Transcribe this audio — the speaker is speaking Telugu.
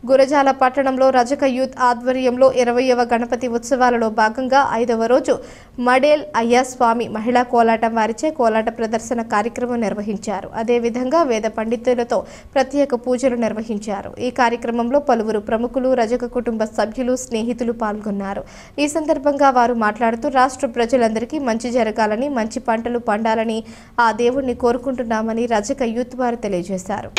గురజాల పట్టణంలో రజక యూత్ ఆధ్వర్యంలో 20వ గణపతి ఉత్సవాలలో భాగంగా 5వ రోజు మడేల్ అయ్యస్వామి మహిళా కోలాటం వారిచే కోలాట ప్రదర్శన కార్యక్రమం నిర్వహించారు. అదేవిధంగా వేద పండితులతో ప్రత్యేక పూజలు నిర్వహించారు. ఈ కార్యక్రమంలో పలువురు ప్రముఖులు, రజక కుటుంబ సభ్యులు, స్నేహితులు పాల్గొన్నారు. ఈ సందర్భంగా వారు మాట్లాడుతూ రాష్ట్ర ప్రజలందరికీ మంచి జరగాలని, మంచి పంటలు పండాలని ఆ దేవుణ్ణి కోరుకుంటున్నామని రజక యూత్ వారు తెలియజేశారు.